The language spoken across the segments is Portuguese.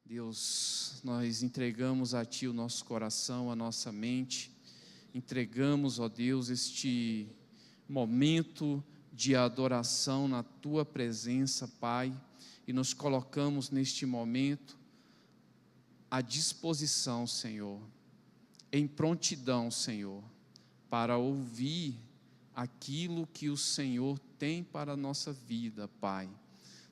Deus, nós entregamos a Ti o nosso coração, a nossa mente, entregamos, ó Deus, este momento de adoração na Tua presença, Pai, e nos colocamos neste momento à disposição, Senhor, em prontidão, Senhor, para ouvir aquilo que o Senhor tem para a nossa vida, Pai.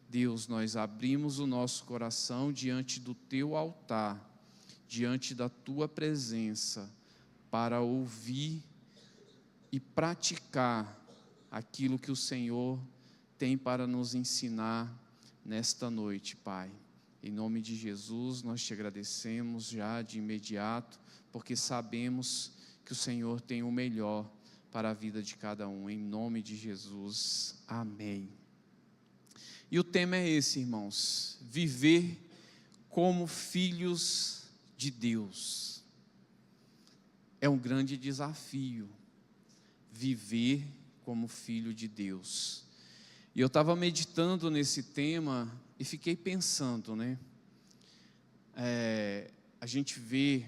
Deus, nós abrimos o nosso coração diante do Teu altar, diante da Tua presença, para ouvir e praticar aquilo que o Senhor tem para nos ensinar nesta noite, Pai. Em nome de Jesus, nós Te agradecemos já de imediato, porque sabemos que o Senhor tem o melhor para a vida de cada um. Em nome de Jesus, amém. E o tema é esse, irmãos: viver como filhos de Deus. É um grande desafio, viver como filho de Deus. E eu estava meditando nesse tema e fiquei pensando, né? A gente vê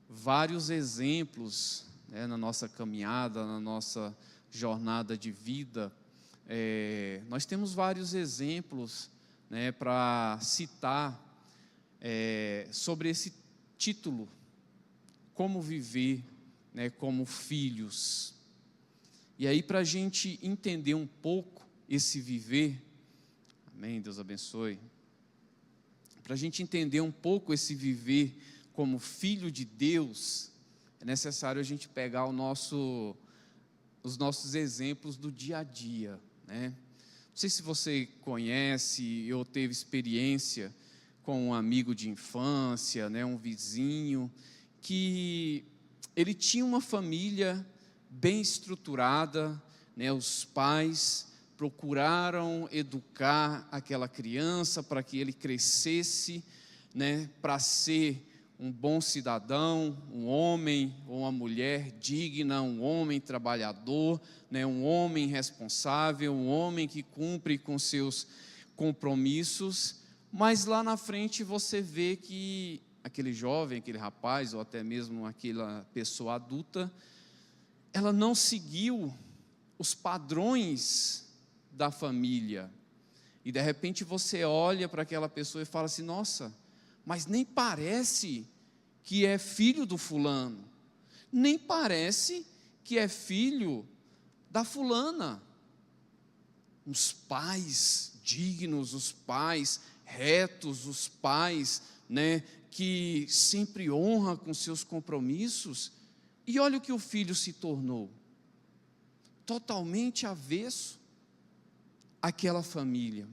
vários exemplos, né, na nossa caminhada, na nossa jornada de vida. Nós temos vários exemplos, né, para citar sobre esse título, como viver, né, como filhos. E aí, para a gente entender um pouco esse viver, amém, Deus abençoe, para a gente entender um pouco esse viver como filho de Deus, é necessário a gente pegar os nossos exemplos do dia a dia, né? Não sei se você conhece ou teve experiência com um amigo de infância, né, um vizinho, que ele tinha uma família bem estruturada, né, os pais procuraram educar aquela criança para que ele crescesse, né, para ser um bom cidadão, um homem ou uma mulher digna, um homem trabalhador, né, um homem responsável, um homem que cumpre com seus compromissos. Mas lá na frente você vê que aquele jovem, aquele rapaz, ou até mesmo aquela pessoa adulta, ela não seguiu os padrões da família. E de repente você olha para aquela pessoa e fala assim: nossa, mas nem parece que é filho do fulano, nem parece que é filho da fulana. Os pais dignos, os pais retos, os pais, né, que sempre honram com seus compromissos. E olha o que o filho se tornou: totalmente avesso àquela família.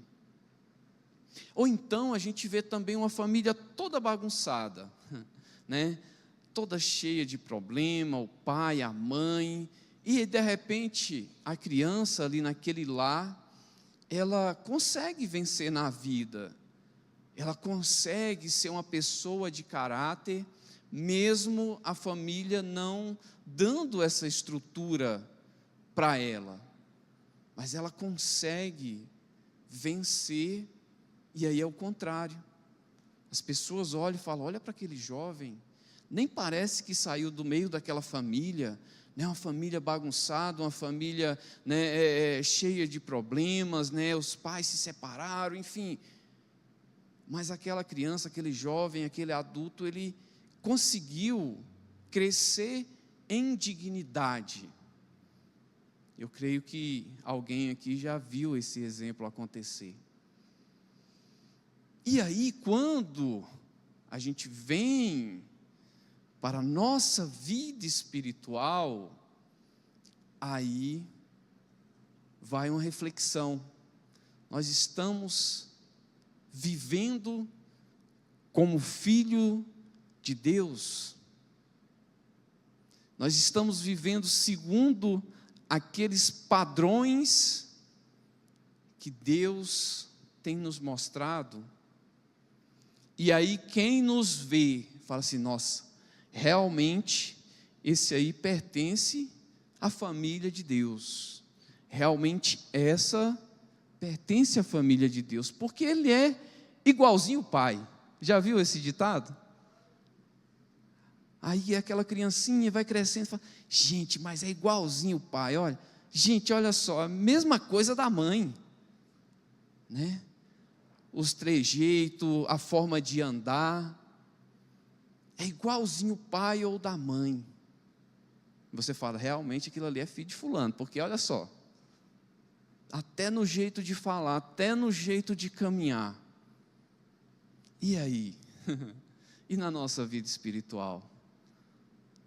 Ou então a gente vê também uma família toda bagunçada, né? Toda cheia de problema, o pai, a mãe, e de repente a criança ali naquele lar, ela consegue vencer na vida, ela consegue ser uma pessoa de caráter, mesmo a família não dando essa estrutura para ela, mas ela consegue vencer. E aí é o contrário, as pessoas olham e falam: olha para aquele jovem, nem parece que saiu do meio daquela família, né, uma família bagunçada, uma família, né, cheia de problemas, né, os pais se separaram, enfim. Mas aquela criança, aquele jovem, aquele adulto, ele conseguiu crescer em dignidade. Eu creio que alguém aqui já viu esse exemplo acontecer. E aí, quando a gente vem para a nossa vida espiritual, aí vai uma reflexão. Nós estamos vivendo como filho de Deus? Nós estamos vivendo segundo aqueles padrões que Deus tem nos mostrado? E aí quem nos vê fala assim: nossa, realmente esse aí pertence à família de Deus, realmente essa pertence à família de Deus, porque ele é igualzinho o pai, Já viu esse ditado? Aí aquela criancinha vai crescendo e fala, gente, mas é igualzinho o pai, olha. Gente, olha só, a mesma coisa da mãe, né? Os trejeitos, a forma de andar, é igualzinho o pai ou da mãe. Você fala, realmente aquilo ali é filho de fulano, porque olha só, até no jeito de falar, até no jeito de caminhar. E aí? E na nossa vida espiritual?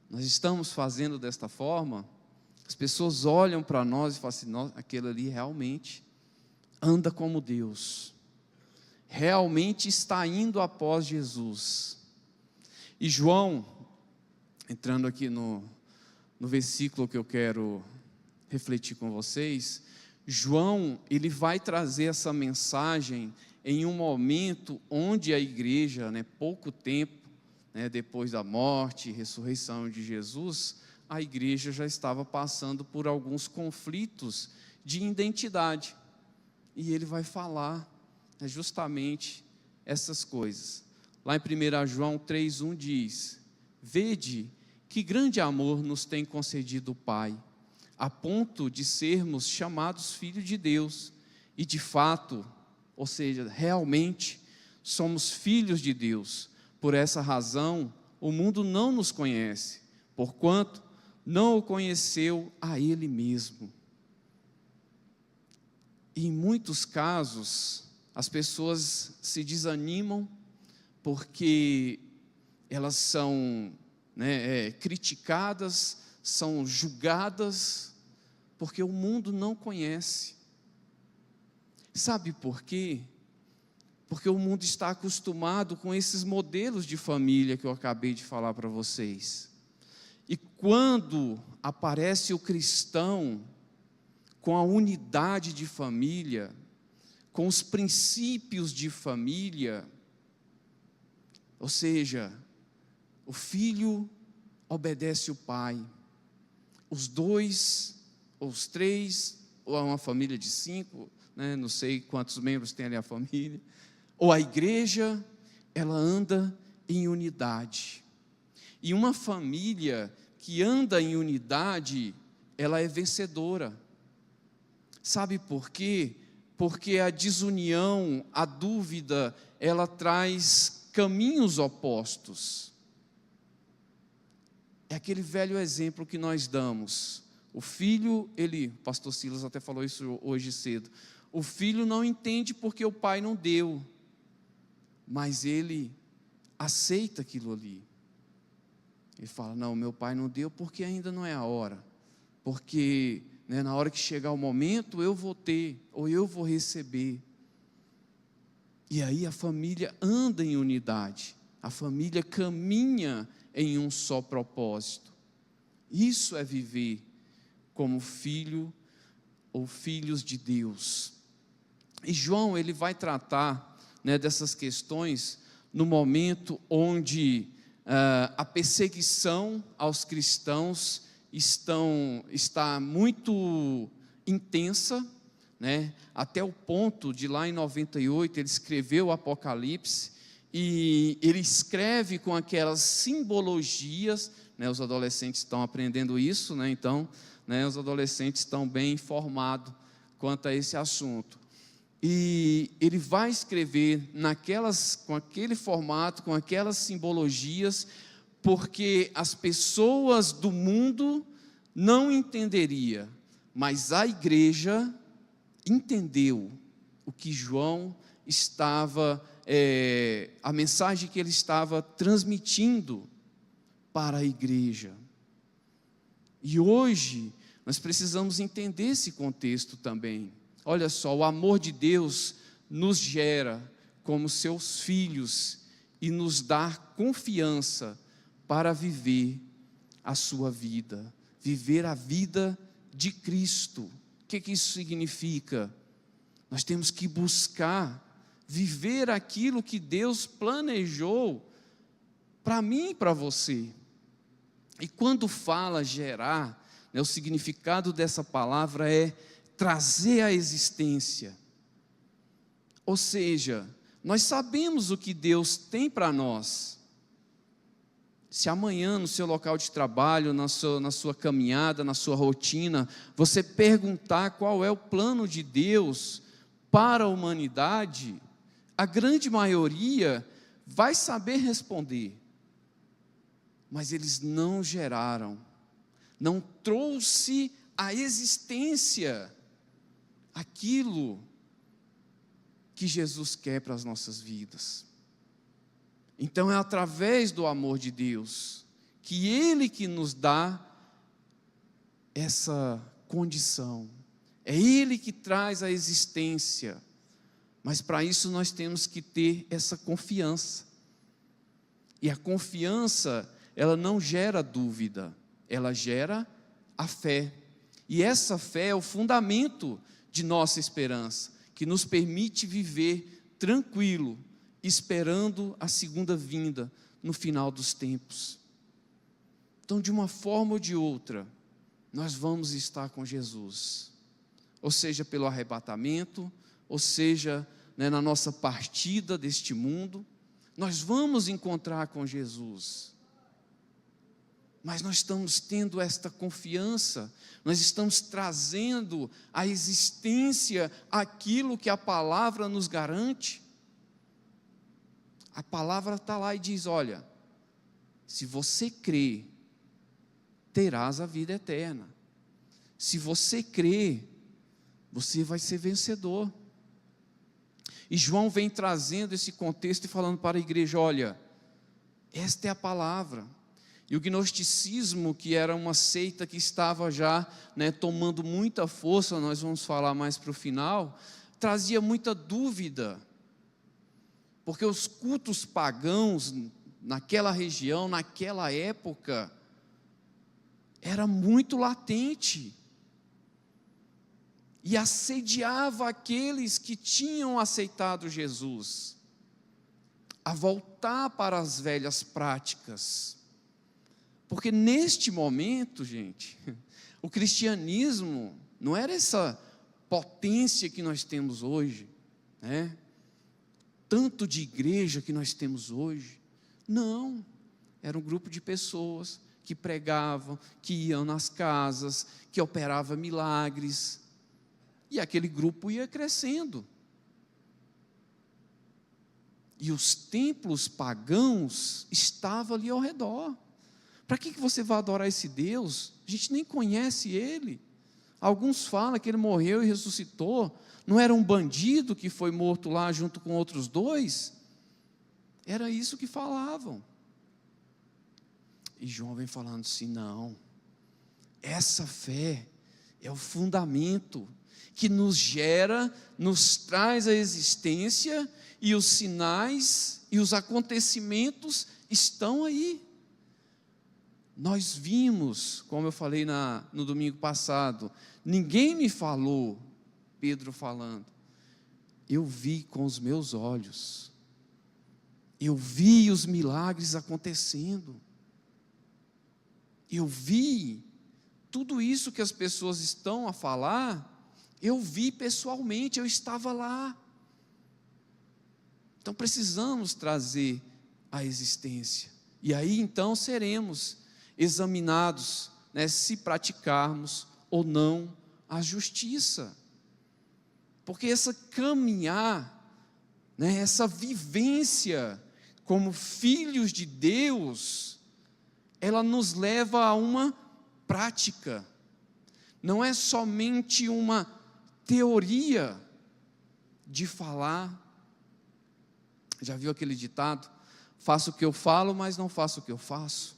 Nós estamos fazendo desta forma? As pessoas olham para nós e falam assim, nossa, aquele ali realmente anda como Deus, realmente está indo após Jesus. E João, entrando aqui no versículo que eu quero refletir com vocês, João, ele vai trazer essa mensagem em um momento onde a igreja, pouco tempo, depois da morte e ressurreição de Jesus, a igreja já estava passando por alguns conflitos de identidade. E ele vai falar justamente essas coisas. Lá em 1 João 3,1 diz, vede que grande amor nos tem concedido o Pai, a ponto de sermos chamados filhos de Deus, e de fato, ou seja, realmente, somos filhos de Deus. Por essa razão, o mundo não nos conhece, porquanto não o conheceu a Ele mesmo. E em muitos casos, as pessoas se desanimam, porque elas são criticadas, são julgadas, porque o mundo não conhece. Sabe por quê? Porque o mundo está acostumado com esses modelos de família que eu acabei de falar para vocês. E quando aparece o cristão com a unidade de família, com os princípios de família, ou seja, o filho obedece o pai, os dois, ou os três, ou uma família de 5, não sei quantos membros tem ali a família, ou a igreja, ela anda em unidade. E uma família que anda em unidade, ela é vencedora. Sabe por quê? Porque a desunião, a dúvida, ela traz caminhos opostos. É aquele velho exemplo que nós damos. O filho, o pastor Silas até falou isso hoje cedo. O filho não entende porque o pai não deu, mas ele aceita aquilo ali. Ele fala, não, meu pai não deu porque ainda não é a hora. Porque na hora que chegar o momento eu vou ter, ou eu vou receber. E aí a família anda em unidade. A família caminha em um só propósito. Isso é viver como filho ou filhos de Deus. E João, ele vai tratar dessas questões no momento onde a perseguição aos cristãos está muito intensa, até o ponto de lá em 98 ele escreveu o Apocalipse, e ele escreve com aquelas simbologias, os adolescentes estão aprendendo isso, então os adolescentes estão bem informados quanto a esse assunto. E ele vai escrever com aquele formato, com aquelas simbologias, porque as pessoas do mundo não entenderiam, mas a igreja entendeu o que João estava, a mensagem que ele estava transmitindo para a igreja. E hoje nós precisamos entender esse contexto também. Olha só, o amor de Deus nos gera como seus filhos e nos dá confiança para viver a sua vida, viver a vida de Cristo. O que isso significa? Nós temos que buscar viver aquilo que Deus planejou para mim e para você. E quando fala gerar, o significado dessa palavra é trazer à existência. Ou seja, Nós sabemos o que Deus tem para nós. Se amanhã, no seu local de trabalho, na sua caminhada, na sua rotina, você perguntar qual é o plano de Deus para a humanidade, a grande maioria vai saber responder. Mas eles não geraram, não trouxe à existência aquilo que Jesus quer para as nossas vidas. Então é através do amor de Deus que Ele que nos dá essa condição, é Ele que traz a existência, mas para isso nós temos que ter essa confiança, e a confiança, ela não gera dúvida, ela gera a fé, e essa fé é o fundamento de nossa esperança, que nos permite viver tranquilo, esperando a segunda vinda no final dos tempos. Então, de uma forma ou de outra, nós vamos estar com Jesus, ou seja, pelo arrebatamento, ou seja, na nossa partida deste mundo, nós vamos encontrar com Jesus. Mas nós estamos tendo esta confiança, nós estamos trazendo à existência aquilo que a palavra nos garante. A palavra está lá e diz, olha, se você crer, terás a vida eterna. Se você crer, você vai ser vencedor. E João vem trazendo esse contexto e falando para a igreja, olha, esta é a palavra. E o gnosticismo, que era uma seita que estava já tomando muita força, nós vamos falar mais para o final, trazia muita dúvida, porque os cultos pagãos naquela região, naquela época, era muito latente, e assediava aqueles que tinham aceitado Jesus, a voltar para as velhas práticas. Porque neste momento, gente, o cristianismo não era essa potência que nós temos hoje, tanto de igreja que nós temos hoje. Não, era um grupo de pessoas que pregavam, que iam nas casas, que operavam milagres, e aquele grupo ia crescendo. E os templos pagãos estavam ali ao redor. Para que você vai adorar esse Deus? A gente nem conhece Ele. Alguns falam que Ele morreu e ressuscitou. Não era um bandido que foi morto lá junto com outros dois? Era isso que falavam. E João vem falando assim, não. Essa fé é o fundamento que nos gera, nos traz a existência, e os sinais e os acontecimentos estão aí. Nós vimos, como eu falei no domingo passado, ninguém me falou, Pedro falando, eu vi com os meus olhos, eu vi os milagres acontecendo, eu vi tudo isso que as pessoas estão a falar, eu vi pessoalmente, eu estava lá. Então precisamos trazer a existência, e aí então seremos examinados, se praticarmos ou não a justiça, porque essa caminhar, essa vivência como filhos de Deus, ela nos leva a uma prática, não é somente uma teoria de falar. Já viu aquele ditado? Faço o que eu falo, mas não faço o que eu faço.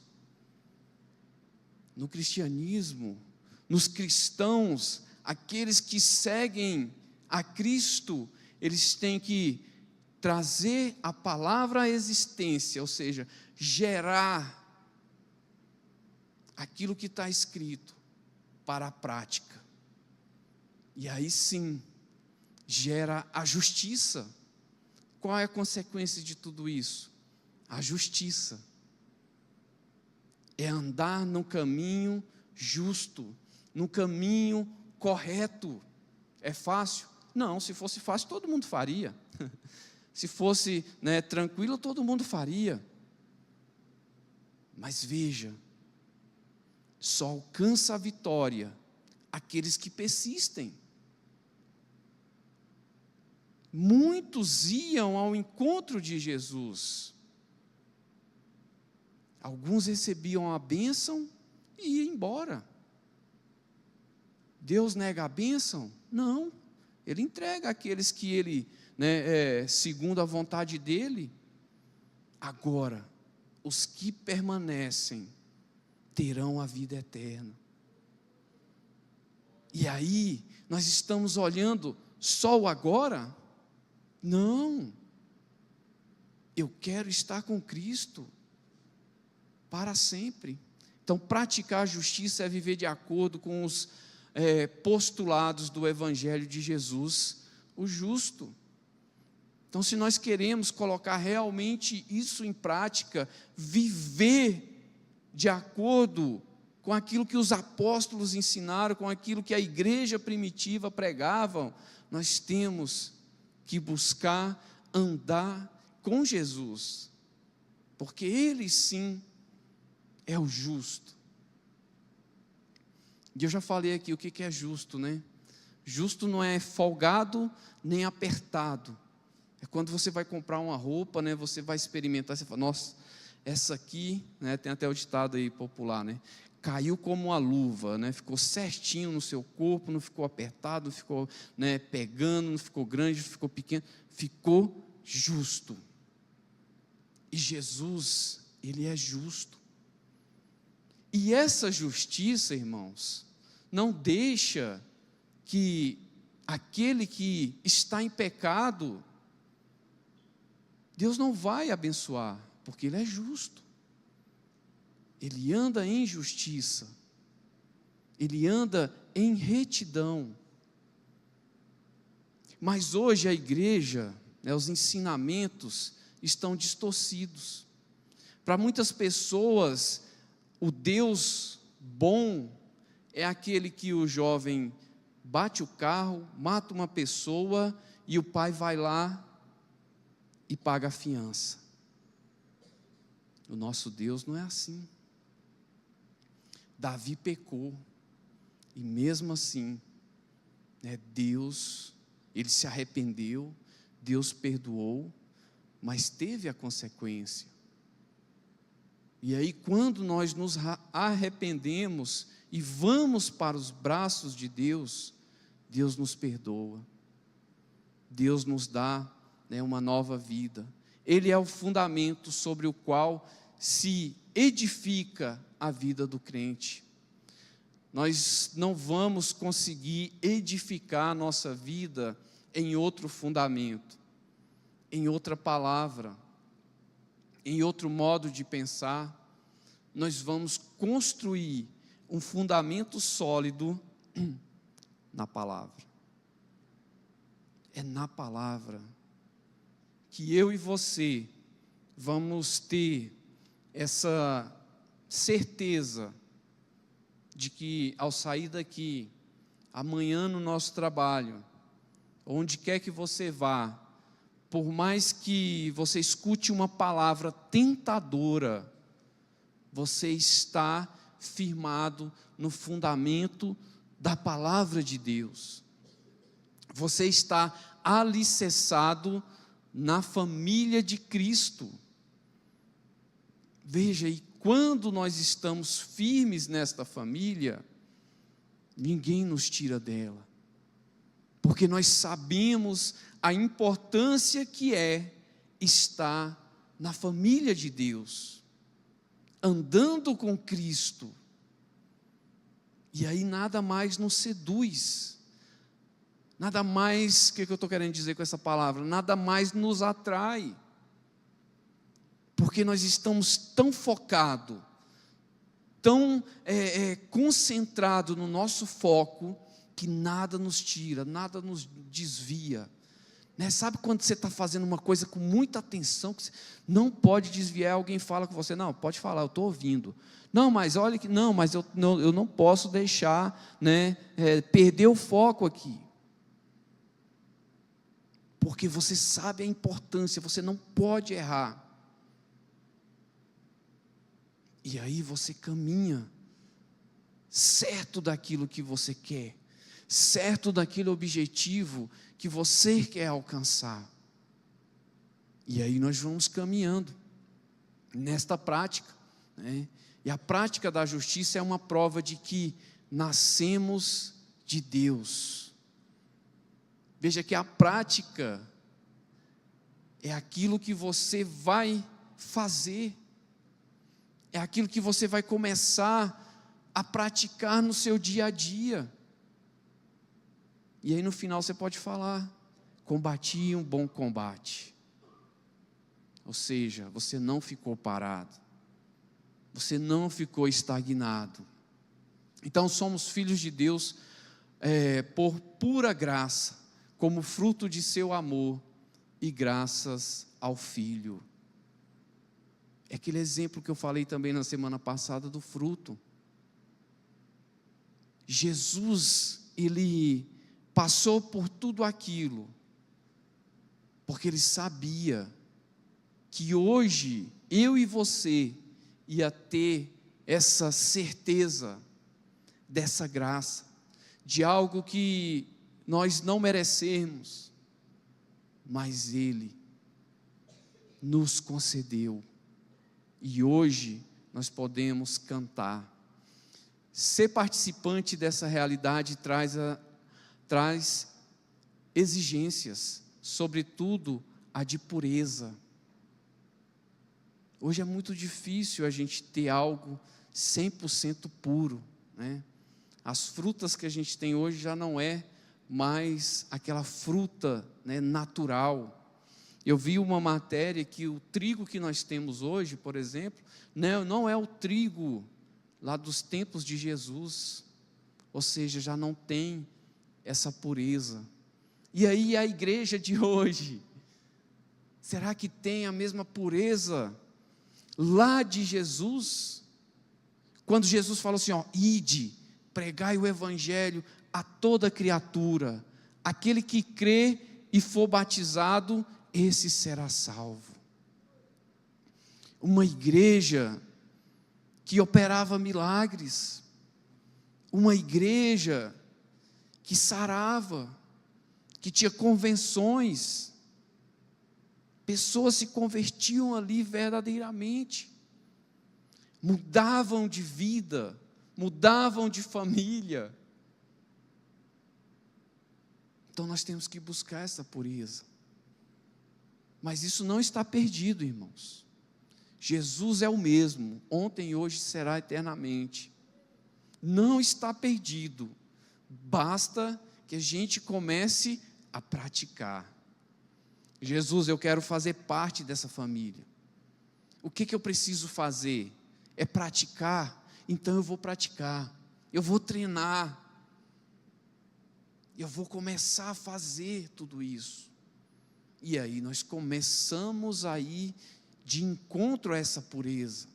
No cristianismo, nos cristãos, aqueles que seguem a Cristo, eles têm que trazer a palavra à existência, ou seja, gerar aquilo que está escrito para a prática. E aí sim, gera a justiça. Qual é a consequência de tudo isso? A justiça. É andar no caminho justo, no caminho correto. É fácil? Não, se fosse fácil todo mundo faria. se fosse, né, tranquilo, todo mundo faria. Mas veja, só alcança a vitória aqueles que persistem. Muitos iam ao encontro de Jesus. Alguns recebiam a bênção e iam embora. Deus nega a bênção? Não. Ele entrega àqueles que Ele, né, segundo a vontade dEle. Agora, os que permanecem terão a vida eterna. E aí, nós estamos olhando só o agora? Não. Eu quero estar com Cristo para sempre. Então, praticar a justiça é viver de acordo com os postulados do Evangelho de Jesus, o justo. Então, se nós queremos colocar realmente isso em prática, viver de acordo com aquilo que os apóstolos ensinaram, com aquilo que a igreja primitiva pregava, nós temos que buscar andar com Jesus, porque Ele sim é o justo. E eu já falei aqui o que é justo, né? Justo não é folgado nem apertado. É quando você vai comprar uma roupa, né? Você vai experimentar, você fala, nossa, essa aqui, né? Tem até o ditado aí popular, né? Caiu como uma luva, né? Ficou certinho no seu corpo, não ficou apertado, não ficou, né, pegando, não ficou grande, não ficou pequeno, ficou justo. E Jesus, Ele é justo. E essa justiça, irmãos, não deixa que aquele que está em pecado, Deus não vai abençoar, porque Ele é justo. Ele anda em justiça, Ele anda em retidão. Mas hoje a igreja, né, os ensinamentos estão distorcidos. Para muitas pessoas, o Deus bom é aquele que o jovem bate o carro, mata uma pessoa e o pai vai lá e paga a fiança. O nosso Deus não é assim. Davi pecou e mesmo assim, né, Deus, ele se arrependeu, Deus perdoou, mas teve a consequência. E aí, quando nós nos arrependemos e vamos para os braços de Deus, Deus nos perdoa, Deus nos dá, né, uma nova vida. Ele é o fundamento sobre o qual se edifica a vida do crente. Nós não vamos conseguir edificar a nossa vida em outro fundamento, em outra palavra, em outro modo de pensar. Nós vamos construir um fundamento sólido na palavra. É na palavra que eu e você vamos ter essa certeza de que ao sair daqui, amanhã no nosso trabalho, onde quer que você vá, por mais que você escute uma palavra tentadora, você está firmado no fundamento da palavra de Deus. Você está alicerçado na família de Cristo. Veja, e quando nós estamos firmes nesta família, ninguém nos tira dela, porque nós sabemos a importância que é estar na família de Deus, andando com Cristo, e aí nada mais nos seduz, nada mais, o que eu estou querendo dizer com essa palavra? Nada mais nos atrai, porque nós estamos tão focados, tão concentrados no nosso foco, que nada nos tira, nada nos desvia, né? Sabe quando você está fazendo uma coisa com muita atenção, que você não pode desviar, alguém fala com você, não, pode falar, eu estou ouvindo, não, mas olha que, não, mas eu não posso deixar, né, perder o foco aqui, porque você sabe a importância, você não pode errar. E aí você caminha certo daquilo que você quer, certo daquele objetivo que você quer alcançar. E aí nós vamos caminhando nesta prática, né? E a prática da justiça é uma prova de que nascemos de Deus. Veja que a prática é aquilo que você vai fazer, é aquilo que você vai começar a praticar no seu dia a dia. E aí no final você pode falar: combati um bom combate. Ou seja, você não ficou parado, você não ficou estagnado. Então somos filhos de Deus por pura graça, como fruto de seu amor e graças ao Filho. É aquele exemplo que eu falei também na semana passada do fruto. Jesus, Ele passou por tudo aquilo, porque Ele sabia que hoje, eu e você, ia ter essa certeza dessa graça, de algo que nós não merecemos, mas Ele nos concedeu, e hoje nós podemos cantar. Ser participante dessa realidade traz exigências, sobretudo a de pureza. Hoje é muito difícil a gente ter algo 100% puro, né? As frutas que a gente tem hoje já não é mais aquela fruta, né, natural. Eu vi uma matéria que o trigo que nós temos hoje, por exemplo, não é o trigo lá dos tempos de Jesus, ou seja, já não tem essa pureza. E aí a igreja de hoje, será que tem a mesma pureza lá de Jesus? Quando Jesus falou assim, ide, pregai o evangelho a toda criatura, aquele que crê e for batizado, esse será salvo. Uma igreja que operava milagres, uma igreja que sarava, que tinha convenções, pessoas se convertiam ali verdadeiramente, mudavam de vida, mudavam de família. Então nós temos que buscar essa pureza, mas isso não está perdido, irmãos. Jesus é o mesmo, ontem e hoje será eternamente, não está perdido, basta que a gente comece a praticar. Jesus, eu quero fazer parte dessa família, o que eu preciso fazer? É praticar, então eu vou praticar, eu vou treinar, eu vou começar a fazer tudo isso, e aí nós começamos a ir de encontro a essa pureza,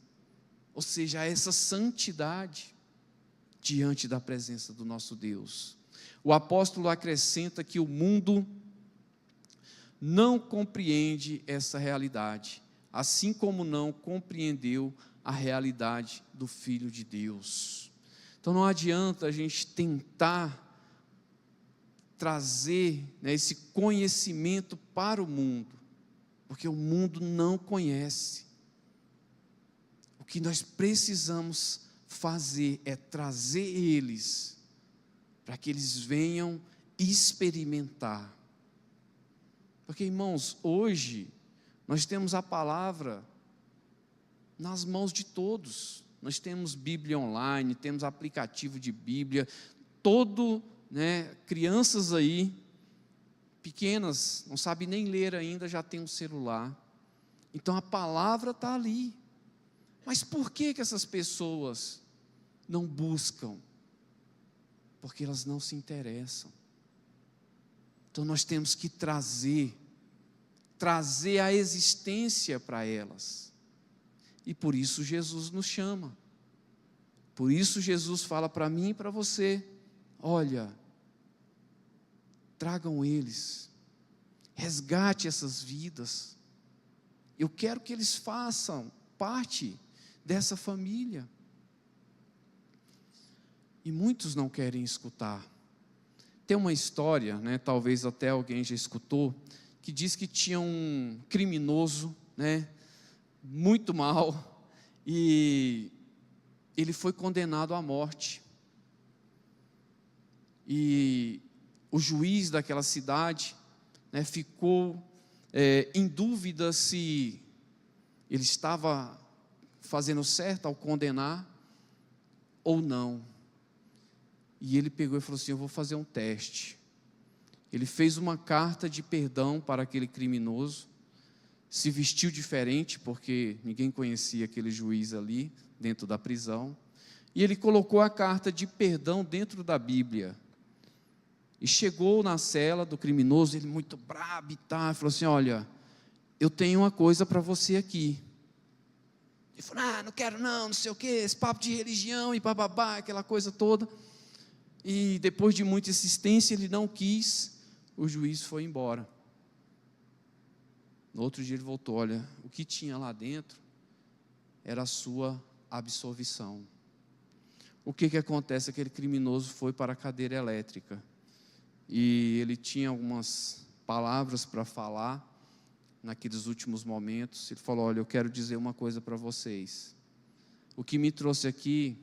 ou seja, a essa santidade, diante da presença do nosso Deus. O apóstolo acrescenta que o mundo não compreende essa realidade, assim como não compreendeu a realidade do Filho de Deus. Então não adianta a gente tentar trazer, né, esse conhecimento para o mundo, porque o mundo não conhece. O que nós precisamos fazer é trazer eles, para que eles venham experimentar. Porque, irmãos, hoje nós temos a palavra nas mãos de todos. Nós temos Bíblia online, temos aplicativo de Bíblia, crianças aí, pequenas, não sabem nem ler ainda, já tem um celular. Então a palavra está ali. Mas por que essas pessoas não buscam? Porque elas não se interessam. Então nós temos que trazer a existência para elas. E por isso Jesus nos chama. Por isso Jesus fala para mim e para você: olha, tragam eles, resgate essas vidas. Eu quero que eles façam parte dessa família. E muitos não querem escutar. Tem uma história, né, talvez até alguém já escutou, que diz que tinha um criminoso, né, muito mal, e ele foi condenado à morte. E o juiz daquela cidade, né, ficou em dúvida se ele estava fazendo certo ao condenar ou não. E ele pegou e falou assim: eu vou fazer um teste. Ele fez uma carta de perdão para aquele criminoso, se vestiu diferente, porque ninguém conhecia aquele juiz ali, dentro da prisão, e ele colocou a carta de perdão dentro da Bíblia. E chegou na cela do criminoso, ele muito brabo e tal, falou assim: olha, eu tenho uma coisa para você aqui. Ele falou: não quero não sei o que, esse papo de religião e bababá, aquela coisa toda. E depois de muita insistência, ele não quis, o juiz foi embora. No outro dia ele voltou: olha, o que tinha lá dentro era a sua absolvição. O que acontece? Aquele criminoso foi para a cadeira elétrica. E ele tinha algumas palavras para falar naqueles últimos momentos. Ele falou: olha, eu quero dizer uma coisa para vocês. O que me trouxe aqui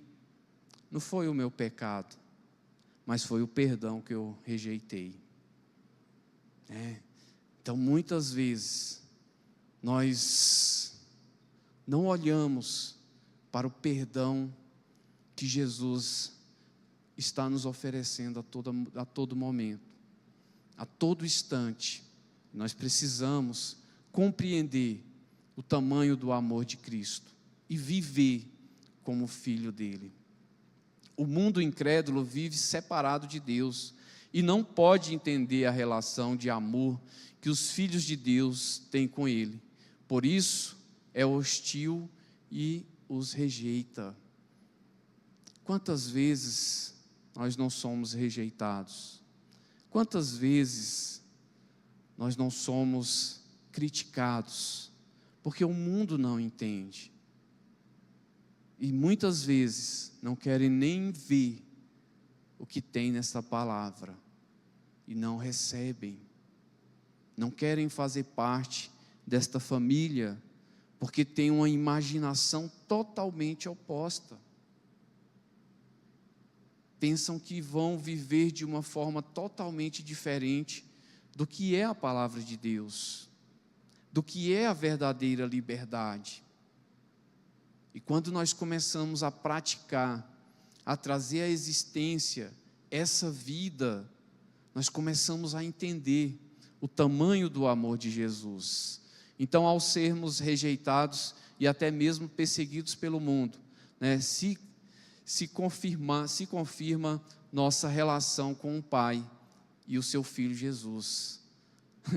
não foi o meu pecado, mas foi o perdão que eu rejeitei. Então, muitas vezes, nós não olhamos para o perdão que Jesus está nos oferecendo a todo momento, a todo instante. Nós precisamos compreender o tamanho do amor de Cristo e viver como filho dele. O mundo incrédulo vive separado de Deus e não pode entender a relação de amor que os filhos de Deus têm com ele. Por isso é hostil e os rejeita. Quantas vezes nós não somos rejeitados? Quantas vezes nós não somos criticados? Porque o mundo não entende. E muitas vezes não querem nem ver o que tem nessa palavra. E não recebem. Não querem fazer parte desta família, porque tem uma imaginação totalmente oposta. Pensam que vão viver de uma forma totalmente diferente do que é a palavra de Deus, do que é a verdadeira liberdade. E quando nós começamos a praticar, a trazer à existência essa vida, nós começamos a entender o tamanho do amor de Jesus. Então, ao sermos rejeitados e até mesmo perseguidos pelo mundo, né, se confirma nossa relação com o Pai e o seu Filho Jesus.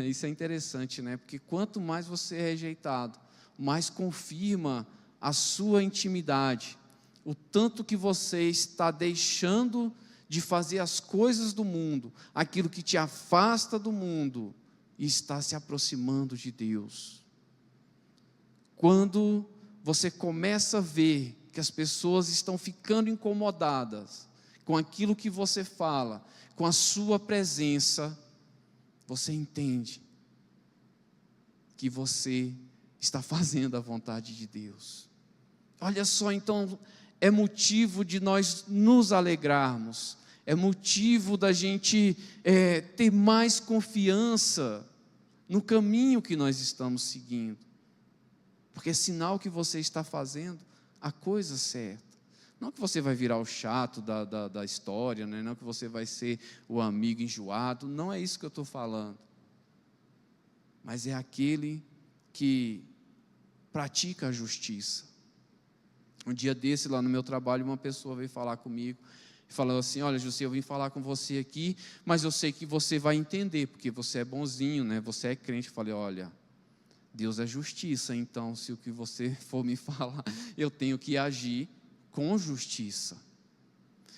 Isso é interessante, né? Porque quanto mais você é rejeitado, mais confirma a sua intimidade, o tanto que você está deixando de fazer as coisas do mundo, aquilo que te afasta do mundo, e está se aproximando de Deus. Quando você começa a ver que as pessoas estão ficando incomodadas com aquilo que você fala, com a sua presença, você entende que você está fazendo a vontade de Deus. Olha só, então, é motivo de nós nos alegrarmos, é motivo da gente ter mais confiança no caminho que nós estamos seguindo, porque é sinal que você está fazendo a coisa certa. Não que você vai virar o chato da história, né? Não que você vai ser o amigo enjoado, não é isso que eu estou falando, mas é aquele que pratica a justiça. Um dia desse, lá no meu trabalho, uma pessoa veio falar comigo e falou assim: olha, José, eu vim falar com você aqui, mas eu sei que você vai entender, porque você é bonzinho, né? Você é crente. Eu falei: olha, Deus é justiça, então se o que você for me falar, eu tenho que agir com justiça.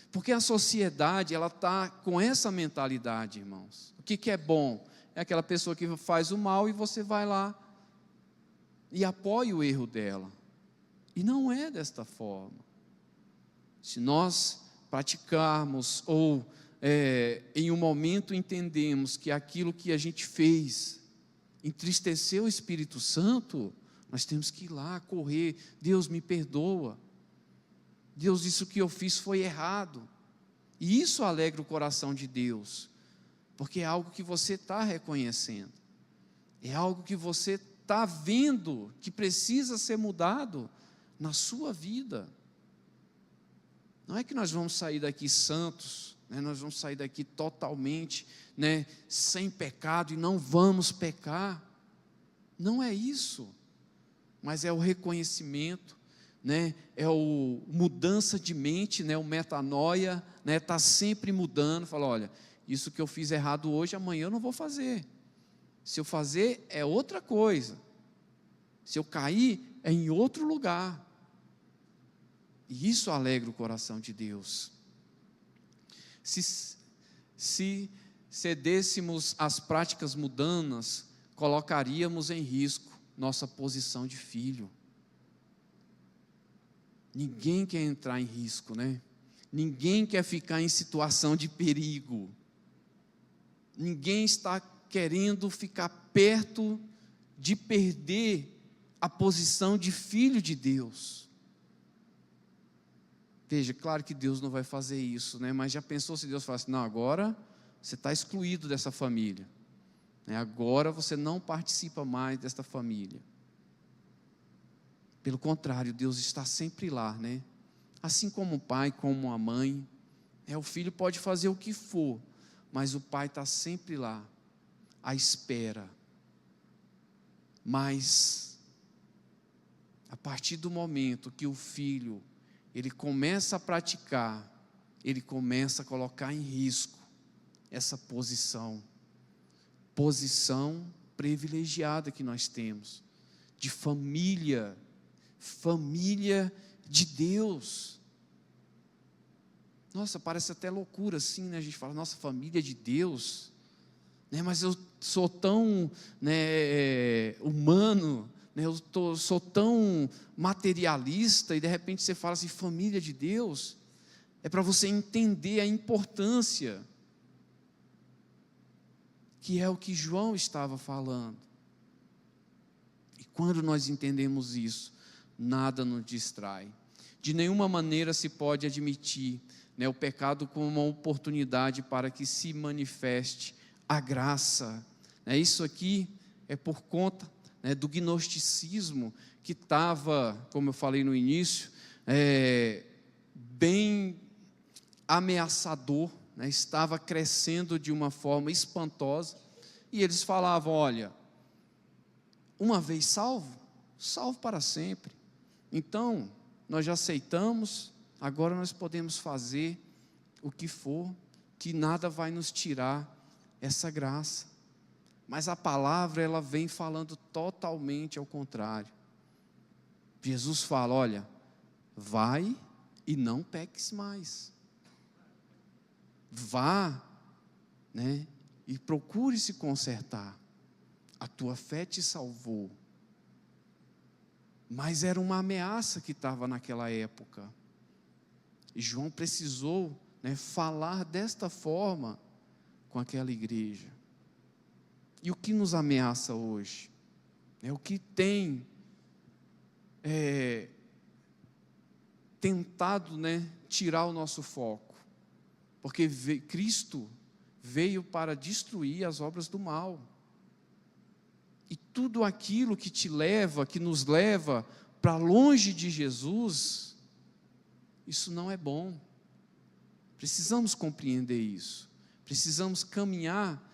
Porque a sociedade, ela está com essa mentalidade, irmãos. O que é bom? é aquela pessoa que faz o mal e você vai lá e apoia o erro dela. E não é desta forma. Se nós praticarmos ou em um momento entendemos que aquilo que a gente fez entristeceu o Espírito Santo, nós temos que ir lá, correr, Deus me perdoa, Deus, isso que eu fiz foi errado, e isso alegra o coração de Deus, porque é algo que você está reconhecendo, é algo que você está vendo, que precisa ser mudado na sua vida. Não é que nós vamos sair daqui santos, né? Nós vamos sair daqui totalmente, né, sem pecado, e não vamos pecar, não é isso, mas é o reconhecimento, né, é o mudança de mente, né, o metanoia, né, está sempre mudando, fala, olha, isso que eu fiz errado hoje, amanhã eu não vou fazer, se eu fazer é outra coisa, se eu cair é em outro lugar, e isso alegra o coração de Deus. Se cedêssemos às práticas mundanas, colocaríamos em risco nossa posição de filho. Ninguém quer entrar em risco, né? Ninguém quer ficar em situação de perigo. Ninguém está querendo ficar perto de perder a posição de filho de Deus. Veja, claro que Deus não vai fazer isso, né? Mas já pensou se Deus falasse, não, agora você está excluído dessa família, né? Agora você não participa mais desta família. Pelo contrário, Deus está sempre lá, né? Assim como o pai, como a mãe, o filho pode fazer o que for, mas o pai está sempre lá, à espera. Mas, a partir do momento que o filho ele começa a praticar, ele começa a colocar em risco essa posição privilegiada que nós temos, de família de Deus. Nossa, parece até loucura assim, né? A gente fala, nossa, família de Deus, né? Mas eu sou tão, né, humano, eu sou tão materialista, e de repente você fala assim, família de Deus, é para você entender a importância, que é o que João estava falando, e quando nós entendemos isso, nada nos distrai, de nenhuma maneira se pode admitir, né, o pecado como uma oportunidade para que se manifeste a graça, né? Isso aqui é por conta, né, do gnosticismo que estava, como eu falei no início, bem ameaçador, né, estava crescendo de uma forma espantosa, e eles falavam, olha, uma vez salvo, salvo para sempre, então nós já aceitamos, agora nós podemos fazer o que for, que nada vai nos tirar essa graça. Mas a palavra, ela vem falando totalmente ao contrário. Jesus fala, olha, vai e não peques mais. Vá, né, e procure se consertar. A tua fé te salvou. Mas era uma ameaça que estava naquela época. E João precisou, né, falar desta forma com aquela igreja. E o que nos ameaça hoje? O que tem tentado, né, tirar o nosso foco? Porque Cristo veio para destruir as obras do mal. E tudo aquilo que te leva, que nos leva para longe de Jesus, isso não é bom. Precisamos compreender isso. Precisamos caminhar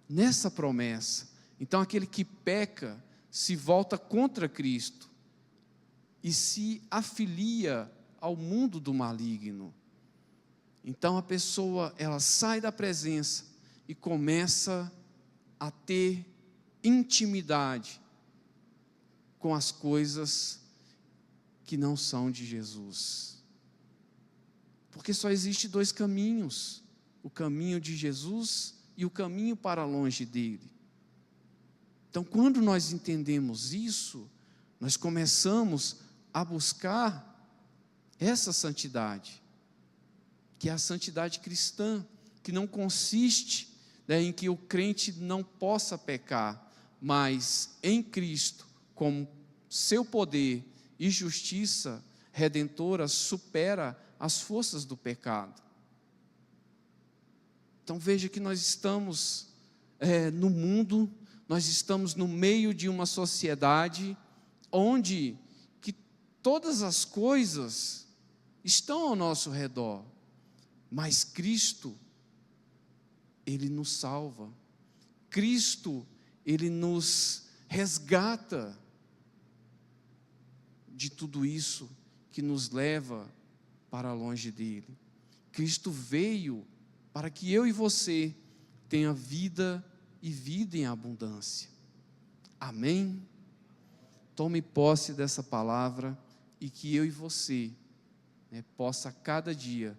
nessa promessa. Então aquele que peca se volta contra Cristo e se afilia ao mundo do maligno. Então a pessoa, ela sai da presença e começa a ter intimidade com as coisas que não são de Jesus. Porque só existe dois caminhos, o caminho de Jesus e o caminho para longe dele. Então, quando nós entendemos isso, nós começamos a buscar essa santidade, que é a santidade cristã, que não consiste, né, em que o crente não possa pecar, mas em Cristo, como seu poder e justiça redentora, supera as forças do pecado. Então veja que nós estamos no mundo, nós estamos no meio de uma sociedade onde que todas as coisas estão ao nosso redor, mas Cristo, Ele nos salva, Cristo, Ele nos resgata de tudo isso que nos leva para longe dEle. Cristo veio para que eu e você tenha vida e vida em abundância. Amém? Tome posse dessa palavra e que eu e você, né, possa cada dia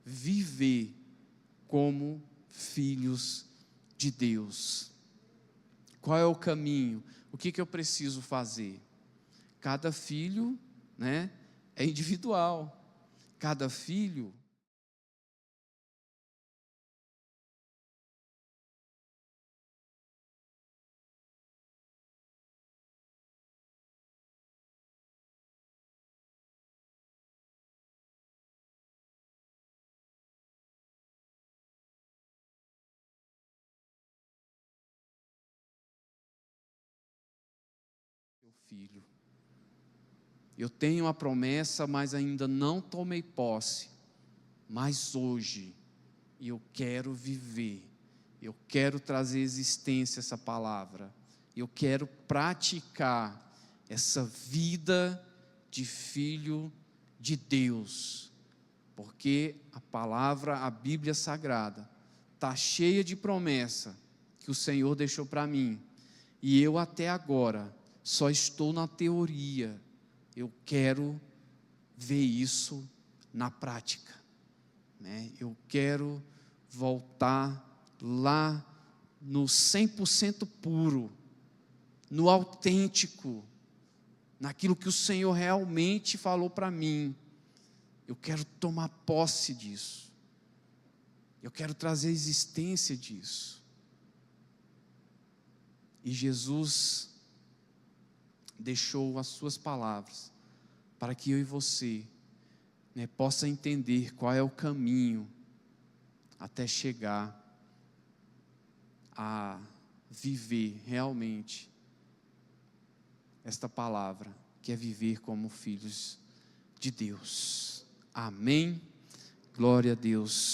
viver como filhos de Deus. Qual é o caminho? O que eu preciso fazer? Cada filho, né, é individual. Cada filho filho. Eu tenho a promessa, mas ainda não tomei posse. Mas hoje eu quero viver. Eu quero trazer existência a essa palavra. Eu quero praticar essa vida de filho de Deus. Porque a palavra, a Bíblia Sagrada, está cheia de promessa que o Senhor deixou para mim. E eu até agora só estou na teoria. Eu quero ver isso na prática, né? Eu quero voltar lá no 100% puro, no autêntico, naquilo que o Senhor realmente falou para mim. Eu quero tomar posse disso. Eu quero trazer a existência disso. E Jesus deixou as suas palavras para que eu e você, né, possa entender qual é o caminho até chegar a viver realmente esta palavra, que é viver como filhos de Deus. Amém? Glória a Deus.